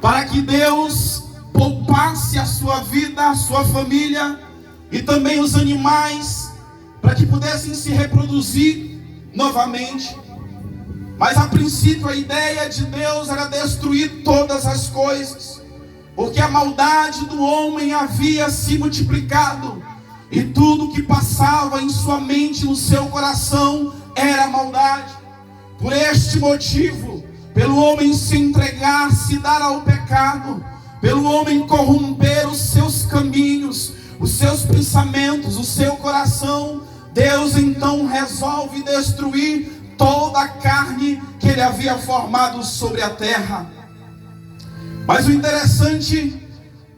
para que Deus poupasse a sua vida, a sua família e também os animais, para que pudessem se reproduzir novamente. Mas a princípio a ideia de Deus era destruir todas as coisas, porque a maldade do homem havia se multiplicado, e tudo que passava em sua mente, no seu coração, era maldade. Por este motivo, pelo homem se entregar, se dar ao pecado, pelo homem corromper os seus caminhos, os seus pensamentos, o seu coração, Deus então resolve destruir toda a carne que Ele havia formado sobre a terra. Mas o interessante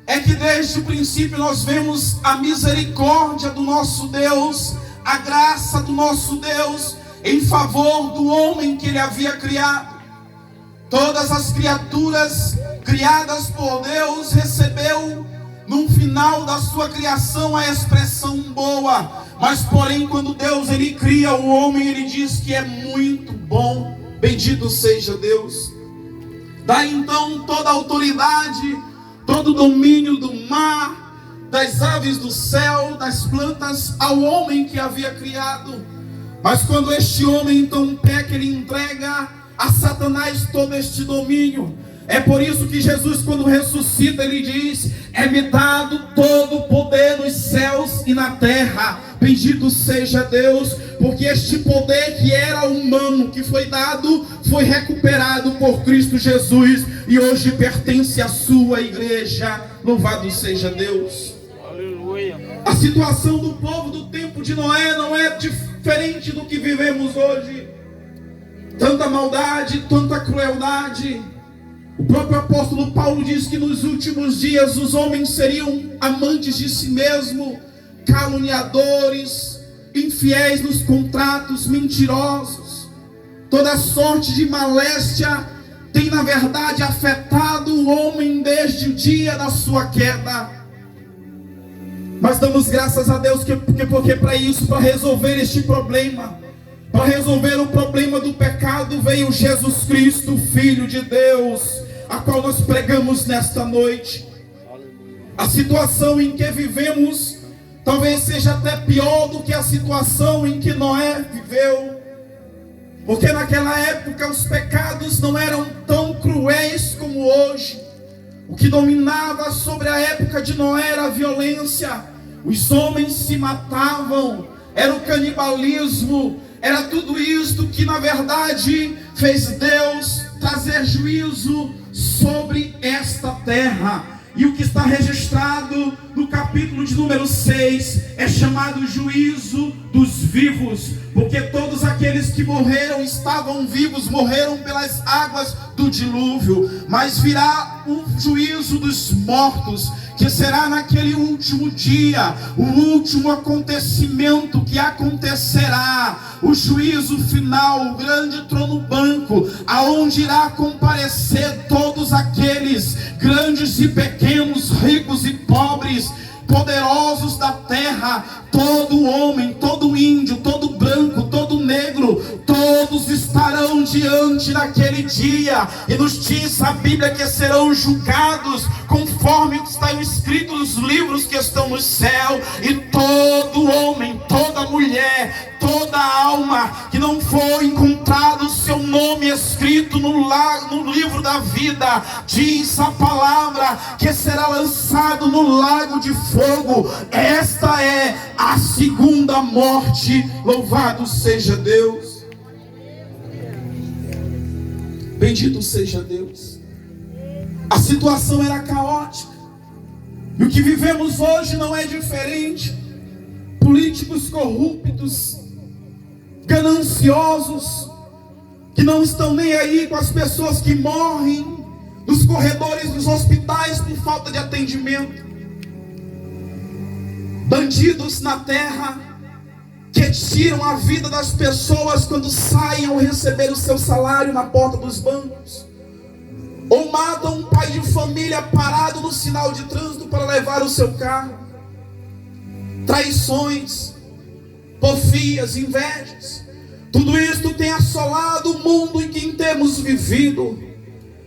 é que desde o princípio nós vemos a misericórdia do nosso Deus, a graça do nosso Deus em favor do homem que Ele havia criado. Todas as criaturas criadas por Deus recebeu no final da sua criação a expressão boa. Mas porém, quando Deus ele cria o homem, ele diz que é muito bom. Bendito seja Deus. Dá então toda a autoridade, todo o domínio do mar, das aves do céu, das plantas ao homem que havia criado. Mas quando este homem então peca, ele entrega a Satanás todo este domínio. É por isso que Jesus, quando ressuscita, ele diz: é-me dado todo o poder nos céus e na terra. Bendito seja Deus, porque este poder que era humano, que foi dado, foi recuperado por Cristo Jesus, e hoje pertence à sua igreja. Louvado seja Deus. Aleluia. A situação do povo do tempo de Noé não é diferente do que vivemos hoje. Tanta maldade, tanta crueldade. O próprio apóstolo Paulo diz que nos últimos dias os homens seriam amantes de si mesmo, caluniadores, infiéis nos contratos, mentirosos. Toda sorte de maléstia tem na verdade afetado o homem desde o dia da sua queda. Mas damos graças a Deus porque para isso, para resolver este problema, para resolver o problema do pecado, veio Jesus Cristo, Filho de Deus, a qual nós pregamos nesta noite. A situação em que vivemos talvez seja até pior do que a situação em que Noé viveu, porque naquela época os pecados não eram tão cruéis como hoje. O que dominava sobre a época de Noé era a violência. Os homens se matavam, era o canibalismo, era tudo isto que na verdade fez Deus trazer juízo sobre esta terra. E o que está registrado no capítulo de número 6 é chamado juízo dos vivos, porque todos aqueles que morreram estavam vivos, morreram pelas águas do dilúvio. Mas virá o juízo dos mortos, que será naquele último dia, o último acontecimento que acontecerá, o juízo final, o grande trono branco, aonde irá comparecer todos aqueles grandes e pequenos, ricos e pobres, poderosos da terra, todo homem, todo índio, todo branco, todo negro, todos estarão diante daquele dia, e nos diz a Bíblia que serão julgados conforme o que está escrito nos livros que estão no céu. E todo homem, toda mulher, toda alma que não for encontrado o seu nome escrito no livro da vida, diz a palavra que será lançado no lago de fogo. Esta é a segunda morte. Louvado seja Deus. Bendito seja Deus. A situação era caótica, e o que vivemos hoje não é diferente. Políticos corruptos, gananciosos, que não estão nem aí com as pessoas que morrem nos corredores dos hospitais por falta de atendimento. Bandidos na terra que tiram a vida das pessoas quando saem ao receber o seu salário na porta dos bancos, ou matam um pai de família parado no sinal de trânsito para levar o seu carro. Traições, porfias, invejas, tudo isto tem assolado o mundo em que temos vivido.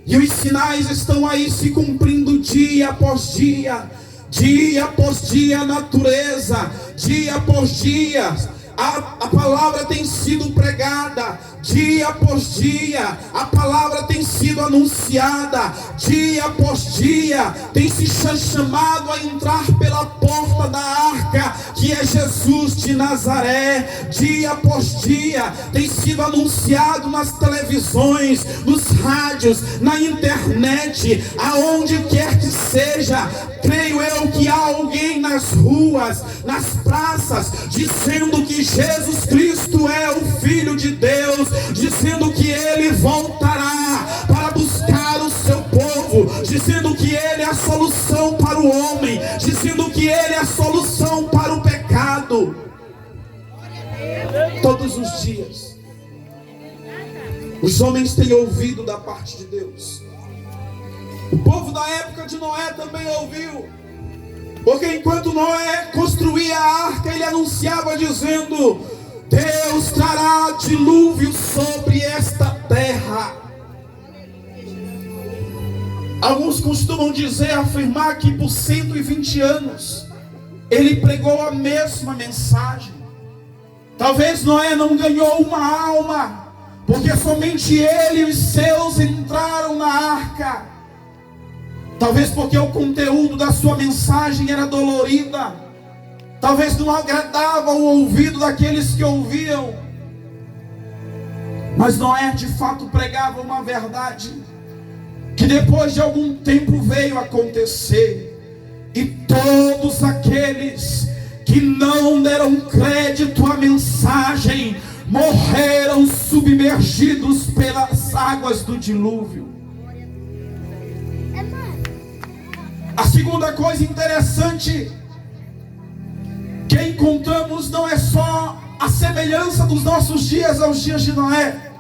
E os sinais estão aí se cumprindo dia após dia. Dia após dia, a natureza, dia após dia, a palavra tem sido pregada, dia após dia, a palavra tem sido anunciada, dia após dia, tem se chamado a entrar pela porta da arca, que é Jesus de Nazaré. Dia após dia, tem sido anunciado nas televisões, nos rádios, na internet, aonde quer que seja. Creio eu que há alguém nas ruas, nas praças, dizendo que Jesus Cristo é o Filho de Deus, dizendo que Ele voltará para buscar o seu povo, dizendo que Ele é a solução para o homem, dizendo que Ele é a solução para o pecado. Todos os dias, os homens têm ouvido da parte de Deus. O povo da época de Noé também ouviu, porque enquanto Noé construía a arca, ele anunciava dizendo: Deus trará dilúvio sobre esta terra. Alguns costumam dizer, afirmar que por 120 anos ele pregou a mesma mensagem. Talvez Noé não ganhou uma alma, porque somente ele e os seus entraram na arca. Talvez porque o conteúdo da sua mensagem era dolorida, talvez não agradava o ouvido daqueles que ouviam. Mas Noé de fato pregava uma verdade, que depois de algum tempo veio acontecer, e todos aqueles que não deram crédito à mensagem morreram submergidos pelas águas do dilúvio. A segunda coisa interessante que encontramos não é só a semelhança dos nossos dias aos dias de Noé,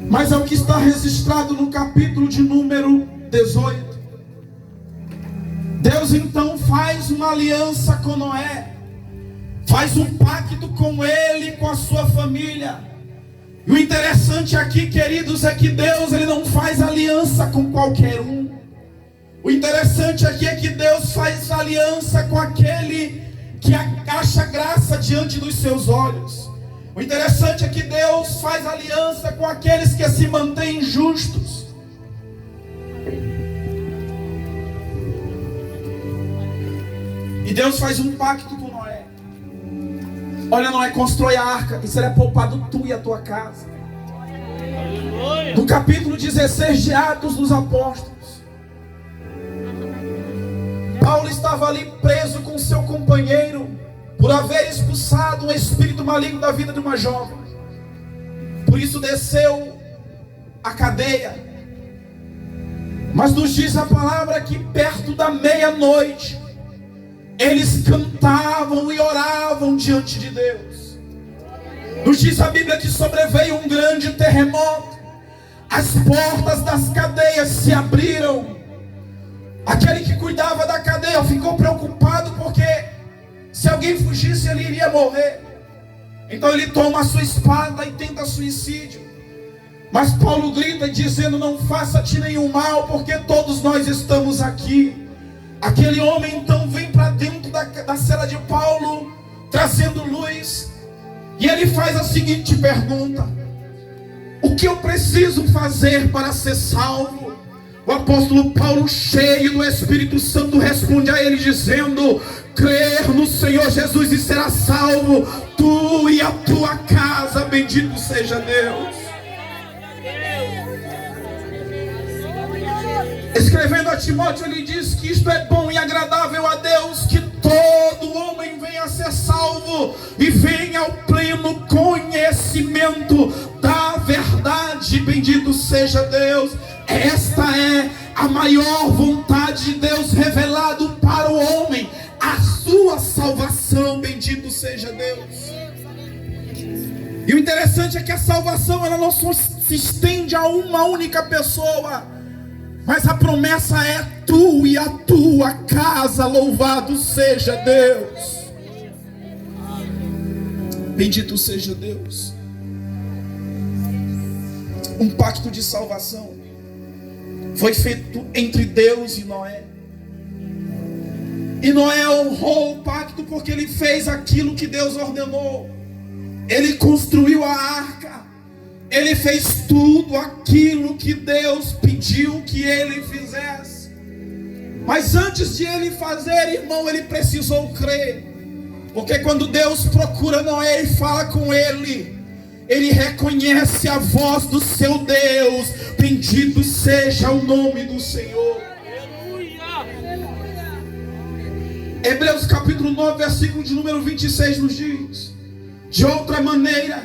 mas é o que está registrado no capítulo de número 18. Deus então faz uma aliança com Noé, faz um pacto com ele e com a sua família. E o interessante aqui, queridos, é que Deus ele não faz aliança com qualquer um. O interessante aqui é que Deus faz aliança com aquele que acha graça diante dos seus olhos. O interessante é que Deus faz aliança com aqueles que se mantêm justos. E Deus faz um pacto com Noé. Olha, Noé, constrói a arca, e será poupado tu e a tua casa. No capítulo 16 de Atos dos Apóstolos, Paulo estava ali preso com seu companheiro por haver expulsado um espírito maligno da vida de uma jovem. Por isso desceu a cadeia. Mas nos diz a palavra que perto da meia-noite eles cantavam e oravam diante de Deus. Nos diz a Bíblia que sobreveio um grande terremoto, as portas das cadeias se abriram. Aquele que cuidava da cadeia ficou preocupado, porque se alguém fugisse ele iria morrer. Então ele toma a sua espada e tenta suicídio. Mas Paulo grita dizendo: não faça-te nenhum mal, porque todos nós estamos aqui. Aquele homem então vem para dentro da cela de Paulo, trazendo luz, e ele faz a seguinte pergunta: o que eu preciso fazer para ser salvo? O apóstolo Paulo, cheio do Espírito Santo, responde a ele dizendo: crer no Senhor Jesus e será salvo, tu e a tua casa. Bendito seja Deus. Escrevendo a Timóteo, ele diz que isto é bom e agradável a Deus, que todo homem venha a ser salvo e venha ao pleno conhecimento da verdade. Bendito seja Deus. Esta é a maior vontade de Deus revelado para o homem, a sua salvação. Bendito seja Deus. E o interessante é que a salvação ela não só se estende a uma única pessoa, mas a promessa é tu e a tua casa. Louvado seja Deus. Bendito seja Deus. Um pacto de salvação foi feito entre Deus e Noé. E Noé honrou o pacto porque ele fez aquilo que Deus ordenou. Ele construiu a arca. Ele fez tudo aquilo que Deus pediu que ele fizesse. Mas antes de ele fazer, irmão, ele precisou crer. Porque quando Deus procura Noé e fala com ele, ele reconhece a voz do seu Deus. Bendito seja o nome do Senhor. Hebreus capítulo 9, versículo de número 26 nos diz: de outra maneira,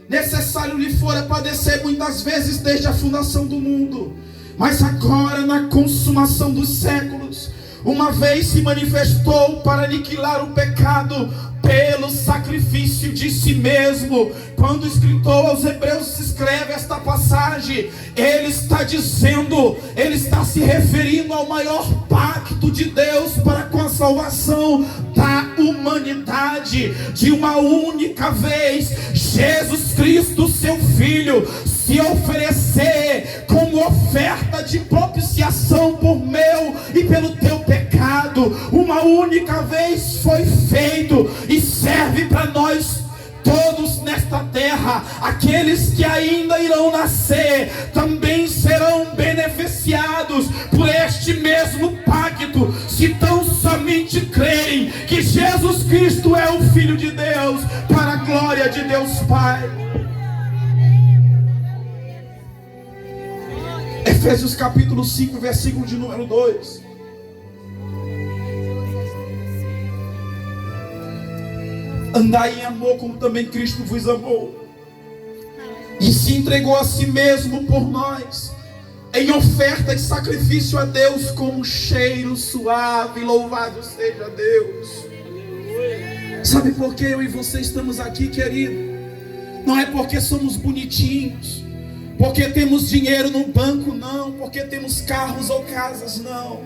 necessário lhe fora padecer muitas vezes desde a fundação do mundo. Mas agora, na consumação dos séculos, uma vez se manifestou para aniquilar o pecado pelo sacrifício de si mesmo. Quando o escritor aos Hebreus escreve esta passagem, ele está dizendo, ele está se referindo ao maior pacto de Deus para com a salvação da humanidade. De uma única vez, Jesus Cristo, seu Filho, se oferecer como oferta de propiciação por meu e pelo teu pecado. Uma única vez foi feito e serve para nós todos nesta terra. Aqueles que ainda irão nascer também serão beneficiados por este mesmo pacto, se tão somente crerem que Jesus Cristo é o Filho de Deus, para a glória de Deus Pai. Efésios capítulo 5, versículo de número 2. Andai em amor como também Cristo vos amou, e se entregou a si mesmo por nós, em oferta e sacrifício a Deus como cheiro suave. Louvado seja Deus. Sabe por que eu e você estamos aqui, querido? Não é porque somos bonitinhos, porque temos dinheiro no banco, não. Porque temos carros ou casas, não.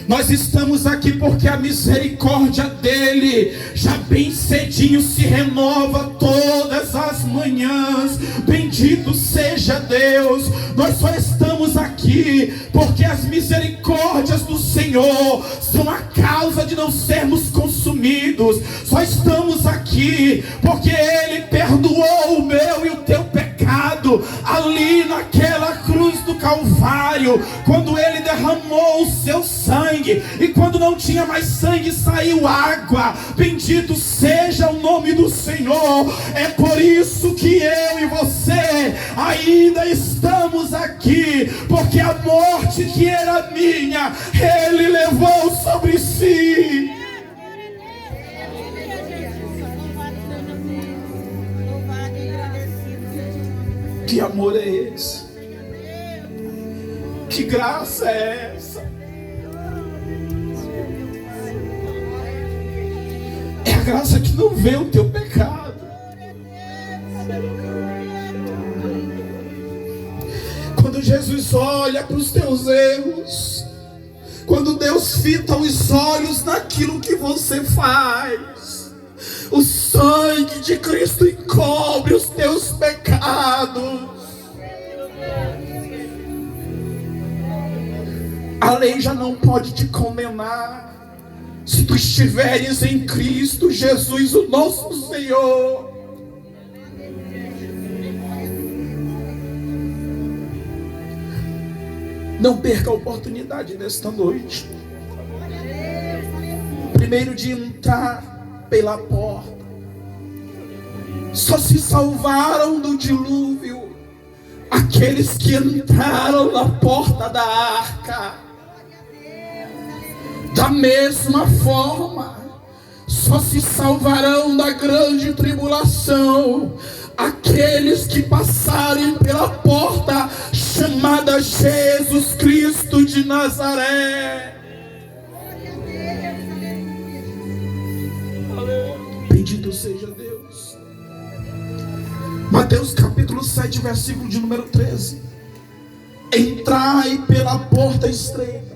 Nós estamos aqui porque a misericórdia dele já bem cedinho se renova todas as manhãs. Bendito seja Deus. Nós só estamos aqui porque as misericórdias do Senhor são a causa de não sermos consumidos. Só estamos aqui porque ele perdoou o meu e o teu pecado ali naquela cruz do Calvário, quando ele derramou o seu sangue. E quando não tinha mais sangue, saiu água. Bendito seja o nome do Senhor. É por isso que eu e você ainda estamos aqui, porque a morte que era minha, ele levou sobre si. Que amor é esse? Que graça é essa? É a graça que não vê o teu pecado. Quando Jesus olha para os teus erros, quando Deus fita os olhos naquilo que você faz, o sangue de Cristo encobre os teus pecados. A lei já não pode te condenar se tu estiveres em Cristo Jesus, o nosso Senhor. Não perca a oportunidade nesta noite. Primeiro, de entrar pela porta. Só se salvaram do dilúvio aqueles que entraram na porta da arca. Da mesma forma, só se salvarão da grande tribulação aqueles que passarem pela porta chamada Jesus Cristo de Nazaré. Bendito seja Deus. Mateus capítulo 7, versículo de número 13. Entrai pela porta estreita,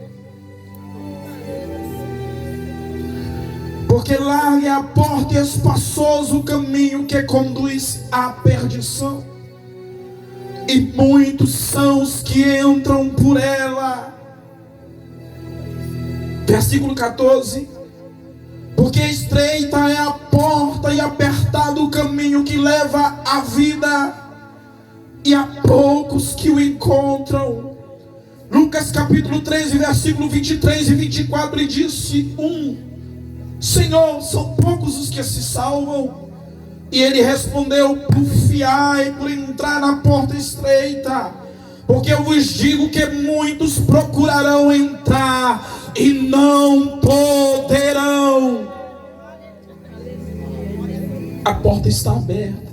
porque larga é a porta e espaçoso o caminho que conduz à perdição, e muitos são os que entram por ela. Versículo 14. Porque estreita é a porta e apertado o caminho que leva à vida, e há poucos que o encontram. Lucas capítulo 13, versículo 23 e 24, ele disse: Senhor, são poucos os que se salvam. E ele respondeu: porfiai por entrar na porta estreita, porque eu vos digo que muitos procurarão entrar e não poderão. A porta está aberta.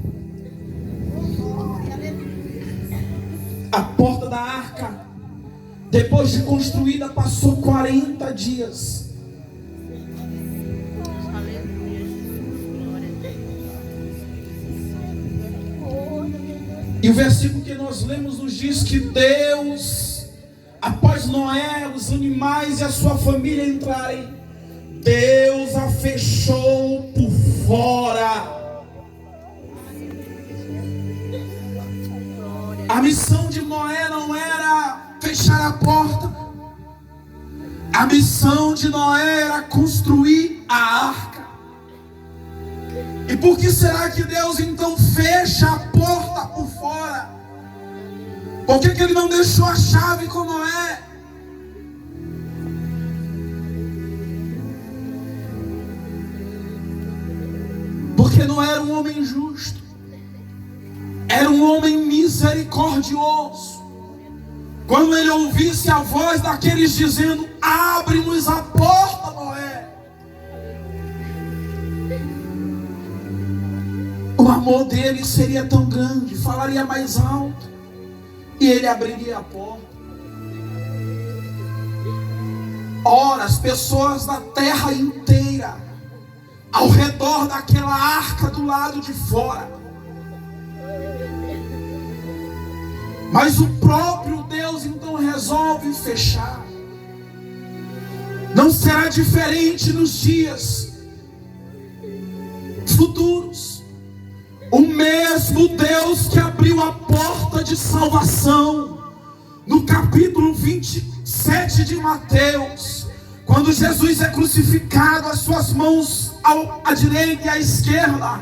A porta da arca, depois de construída, passou 40 dias. E o versículo que nós lemos nos diz que Deus, após Noé, os animais e a sua família entrarem, Deus a fechou por fora. A missão de Noé não era fechar a porta. A missão de Noé era construir a arca. E por que será que Deus então fecha a porta por fora? Por que ele não deixou a chave com Noé? Porque Noé era um homem justo, era um homem misericordioso. Quando ele ouvisse a voz daqueles dizendo: abre-nos a porta, Noé, o amor dele seria tão grande, falaria mais alto, e ele abriria a porta. Ora, as pessoas da terra inteira, ao redor daquela arca do lado de fora, mas o próprio Deus então resolve fechar. Não será diferente nos dias futuros. O mesmo Deus que abriu a porta de salvação no capítulo 27 de Mateus, quando Jesus é crucificado, as suas mãos à direita e à esquerda,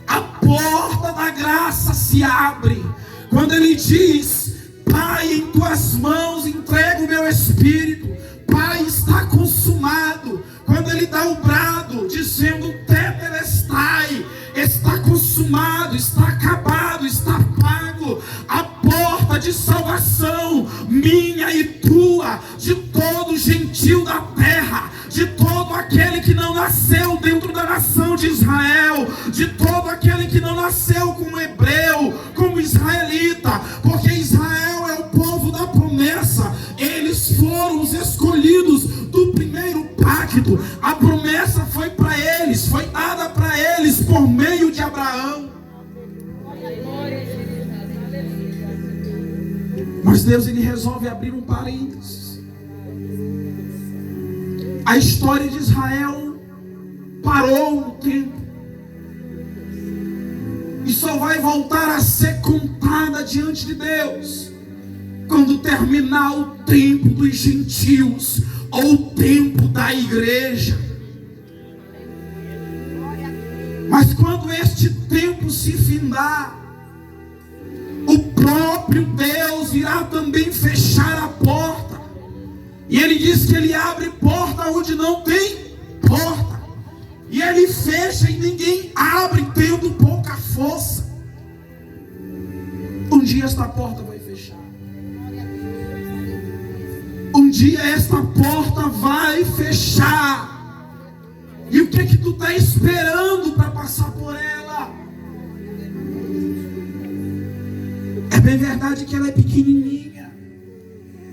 a porta da graça se abre. Quando ele diz: Pai, em tuas mãos entrego o meu espírito, Pai, está consumado. Quando ele dá o brado dizendo: Tetelestai, está consumado, está acabado, está pago. A porta de salvação minha e tua, de todo gentil da terra, de todo aquele que não nasceu dentro da nação de Israel, de todo aquele que não nasceu como hebreu, como israelita, porque Israel é o povo da promessa. Eles foram os escolhidos do primeiro pacto. A promessa foi para eles, foi dada para eles por meio de Abraão. Mas Deus, ele resolve abrir um parênteses. A história de Israel parou no tempo e só vai voltar a ser contada diante de Deus quando terminar o tempo dos gentios, ou o tempo da igreja. Mas quando este tempo se findar, o próprio Deus irá também fechar a porta. E ele diz que ele abre porta onde não tem porta, e ele fecha e ninguém abre, tendo pouca força. Um dia esta porta vai fechar. Um dia esta porta vai fechar. E o que tu está esperando para passar por ela? É bem verdade que ela é pequenininha,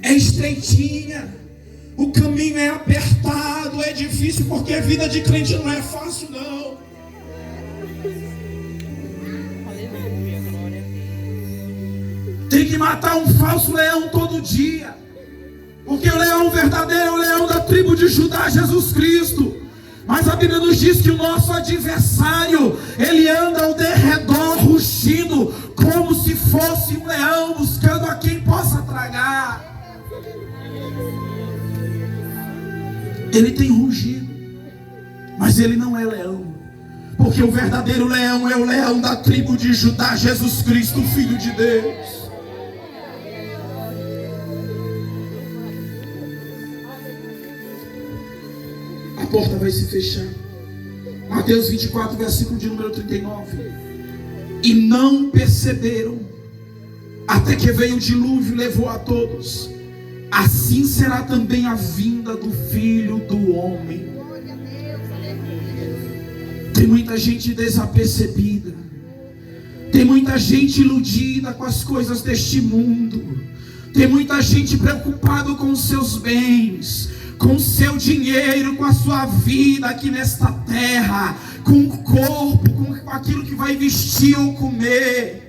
é estreitinha, o caminho é apertado, é difícil, porque a vida de crente não é fácil, não. Tem que matar um falso leão todo dia, porque o leão verdadeiro é o leão da tribo de Judá, Jesus Cristo. Mas a Bíblia nos diz que o nosso adversário, ele anda ao derredor rugindo, como se fosse um leão buscando a quem possa tragar. Ele tem rugido, mas ele não é leão, porque o verdadeiro leão é o leão da tribo de Judá, Jesus Cristo, Filho de Deus. A porta vai se fechar. Mateus 24, versículo de número 39. E não perceberam, até que veio o dilúvio e levou a todos. Assim será também a vinda do Filho do Homem. Tem muita gente desapercebida, tem muita gente iludida com as coisas deste mundo, tem muita gente preocupada com os seus bens, com o seu dinheiro, com a sua vida aqui nesta terra, com o corpo, com aquilo que vai vestir ou comer.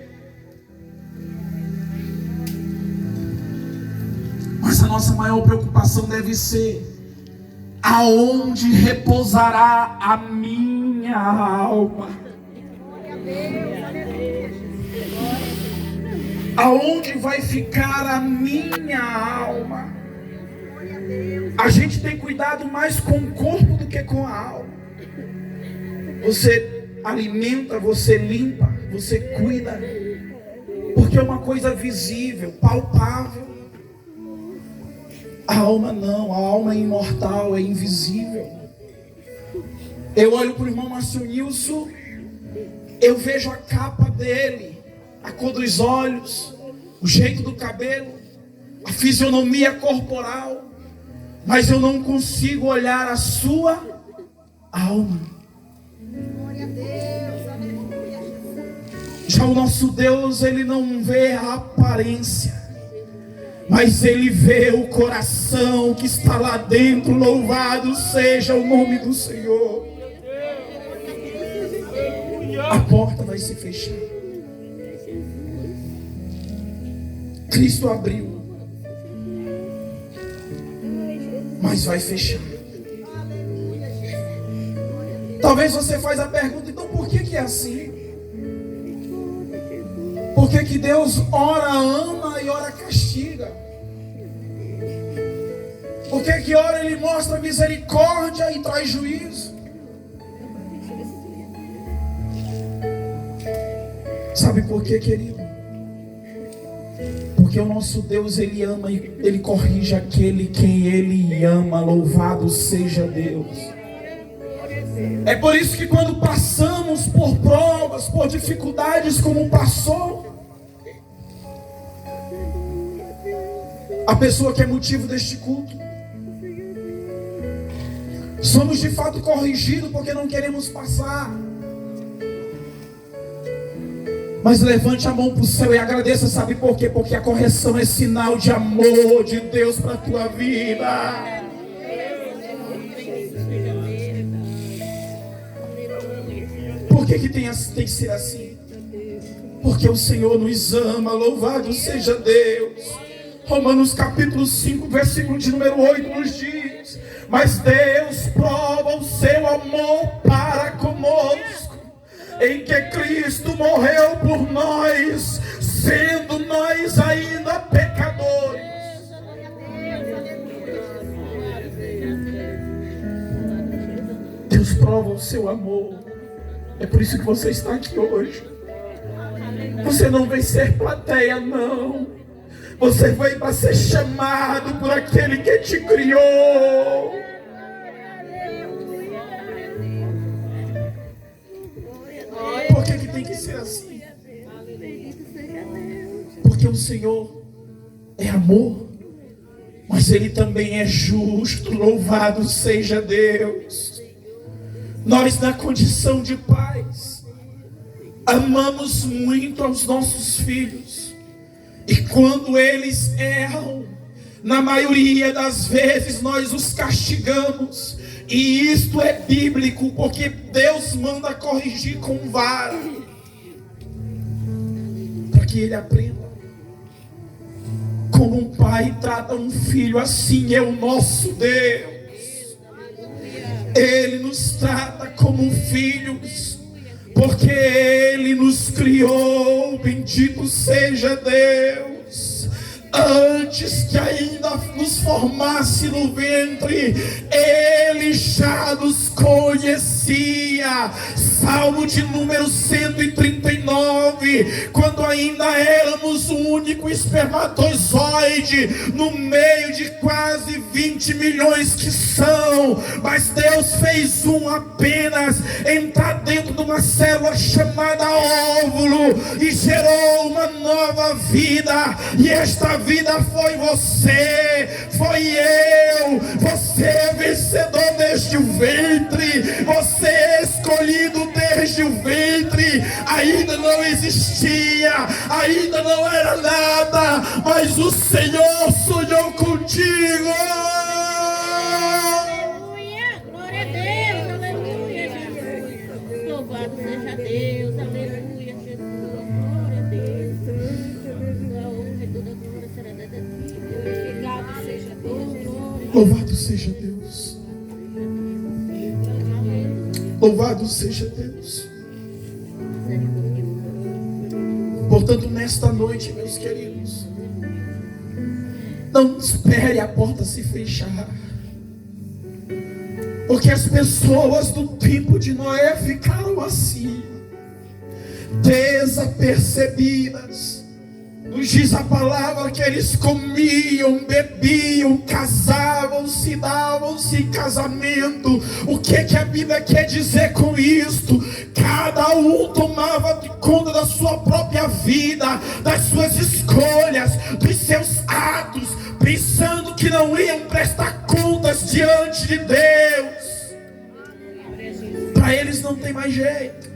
Mas a nossa maior preocupação deve ser: aonde repousará a minha alma? Aonde vai ficar a minha alma? A gente tem cuidado mais com o corpo do que com a alma. Você alimenta, você limpa, você cuida, porque é uma coisa visível, palpável. A alma não, a alma é imortal, é invisível. Eu olho para o irmão Márcio Nilson, eu vejo a capa dele, a cor dos olhos, o jeito do cabelo, a fisionomia corporal, mas eu não consigo olhar a sua alma. Já o nosso Deus, ele não vê a aparência, mas ele vê o coração que está lá dentro. Louvado seja o nome do Senhor. A porta vai se fechar. Cristo abriu, mas vai fechar. Talvez você faça a pergunta: então por que é assim? Por que Deus ora ama e ora castiga? Por que ora Ele mostra misericórdia e traz juízo? Sabe por quê, querido? Porque o nosso Deus, Ele ama e Ele corrige aquele quem Ele ama. Louvado seja Deus. É por isso que quando passamos por provas, por dificuldades como passou a pessoa que é motivo deste culto, somos de fato corrigidos porque não queremos passar. Mas levante a mão para o céu e agradeça. Sabe por quê? Porque a correção é sinal de amor de Deus para a tua vida. Por que tem que ser assim? Porque o Senhor nos ama. Louvado seja Deus. Romanos capítulo 5, versículo de número 8 nos diz: mas Deus prova o seu amor para conosco, em que Cristo morreu por nós, sendo nós ainda pecadores. Deus prova o seu amor. É por isso que você está aqui hoje. Você não veio ser plateia, não. Você veio para ser chamado por aquele que te criou. Por que tem que ser assim? Porque o Senhor é amor, mas Ele também é justo. Louvado seja Deus. Nós, na condição de pais, amamos muito aos nossos filhos, e quando eles erram, na maioria das vezes nós os castigamos. E isto é bíblico, porque Deus manda corrigir com vara, para que ele aprenda. Como um pai trata um filho, assim é o nosso Deus. Ele nos trata como filhos, porque Ele nos criou. Bendito seja Deus. Antes que ainda nos formasse no ventre, Ele já nos conhecia. Salmo de número 139. Quando ainda éramos um único espermatozoide no meio de quase 20 milhões que são, mas Deus fez um apenas entrar dentro de uma célula chamada óvulo e gerou uma nova vida. E esta vida foi você, foi eu. Você é vencedor desde o ventre, você é escolhido desde o ventre. Ainda não existia, ainda não era nada, mas o Senhor sonhou contigo. Aleluia, glória a Deus, aleluia, Jesus. Louvado seja Deus, aleluia, Jesus, glória a Deus. Toda honra e toda glória será dada a ti, glorificado seja Deus, glória. Louvado seja Deus. Louvado seja Deus. Portanto, nesta noite, meus queridos, não espere a porta se fechar, porque as pessoas do tempo de Noé ficaram assim, desapercebidas. Nos diz a palavra que eles comiam, bebiam, casavam-se, davam-se em casamento. O que a Bíblia quer dizer com isto? Cada um tomava conta da sua própria vida, das suas escolhas, dos seus atos, pensando que não iam prestar contas diante de Deus. Para eles não tem mais jeito,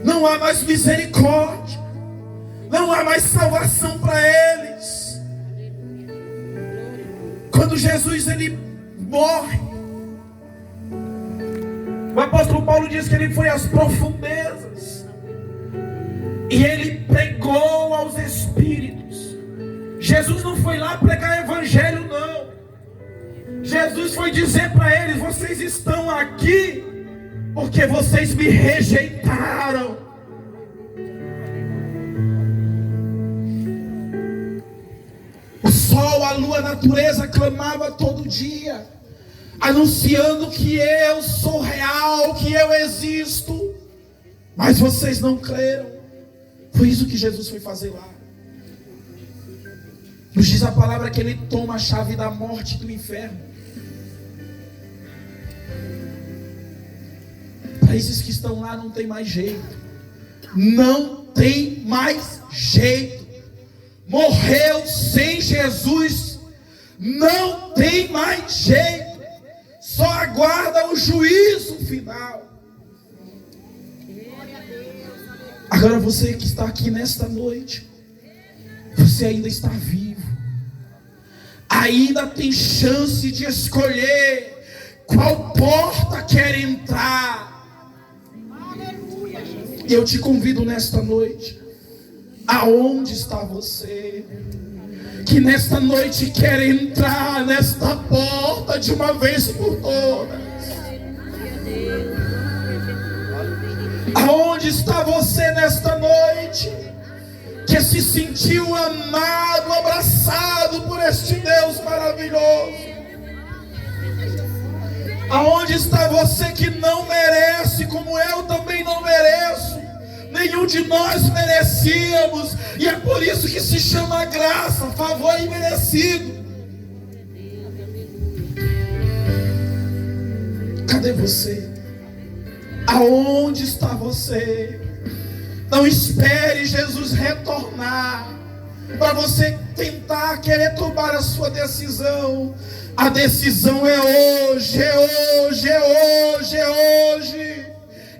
não há mais misericórdia, não há mais salvação para eles. Quando Jesus ele morre, o apóstolo Paulo diz que ele foi às profundezas e ele pregou aos espíritos. Jesus não foi lá pregar evangelho, não. Jesus foi dizer para eles: vocês estão aqui porque vocês me rejeitaram. O sol, a lua, a natureza clamava todo dia, anunciando que eu sou real, que eu existo. Mas vocês não creram. Foi isso que Jesus foi fazer lá. Nos diz a palavra que ele toma a chave da morte e do inferno. Para esses que estão lá não tem mais jeito. Não tem mais jeito. Morreu sem Jesus, não tem mais jeito, só aguarda o juízo final. Agora você que está aqui nesta noite, você ainda está vivo, ainda tem chance de escolher qual porta quer entrar. E eu te convido nesta noite, aonde está você, que nesta noite quer entrar nesta porta de uma vez por todas? Aonde está você nesta noite, que se sentiu amado, abraçado por este Deus maravilhoso? Aonde está você que não merece, como eu também não mereço? Nenhum de nós merecíamos, e é por isso que se chama graça, favor imerecido. Cadê você? Aonde está você? Não espere Jesus retornar para você tentar querer tomar a sua decisão. A decisão é hoje, é hoje, é hoje, é hoje.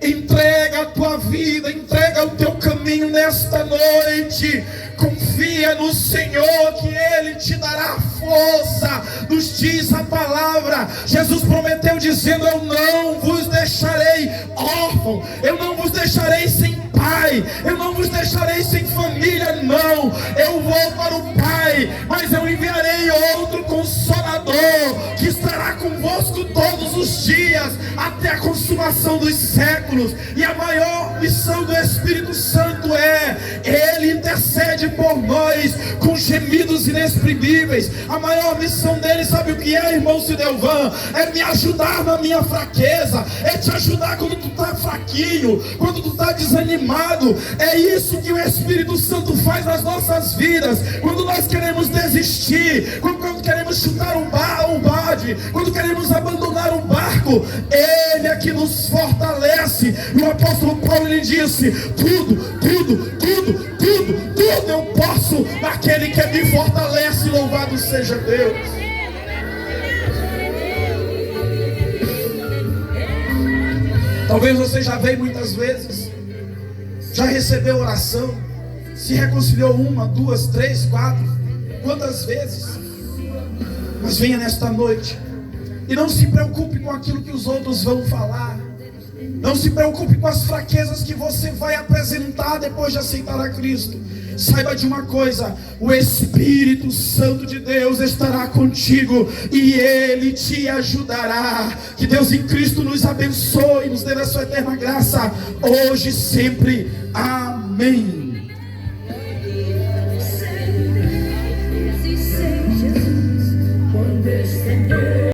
Entrega a tua vida, entrega o teu caminho nesta noite. Confia no Senhor que Ele te dará força. Nos diz a palavra, Jesus prometeu dizendo: eu não vos deixarei órfão, eu não vos deixarei sem pai, eu não vos deixarei sem família, não. Eu vou para o Pai, mas eu enviarei outro Consolador, que estará convosco todos os dias. dias, até a consumação dos séculos. E a maior missão do Espírito Santo Ele intercede por nós com gemidos inexprimíveis. A maior missão dele, sabe o que é, irmão Cidelvan? É me ajudar na minha fraqueza, é te ajudar quando tu está fraquinho, quando tu está desanimado. É isso que o Espírito Santo faz nas nossas vidas. Quando nós queremos desistir, quando queremos chutar um balde, quando queremos abandonar um barco, Ele é que nos fortalece. E o apóstolo Paulo, ele disse: tudo eu posso naquele que me fortalece. Louvado seja Deus. Talvez você já veio muitas vezes, já recebeu oração, se reconciliou 1, 2, 3, 4, quantas vezes? Mas venha nesta noite e não se preocupe com aquilo que os outros vão falar. Não se preocupe com as fraquezas que você vai apresentar depois de aceitar a Cristo. Saiba de uma coisa: o Espírito Santo de Deus estará contigo e Ele te ajudará. Que Deus em Cristo nos abençoe, nos dê a sua eterna graça, hoje e sempre. Amém.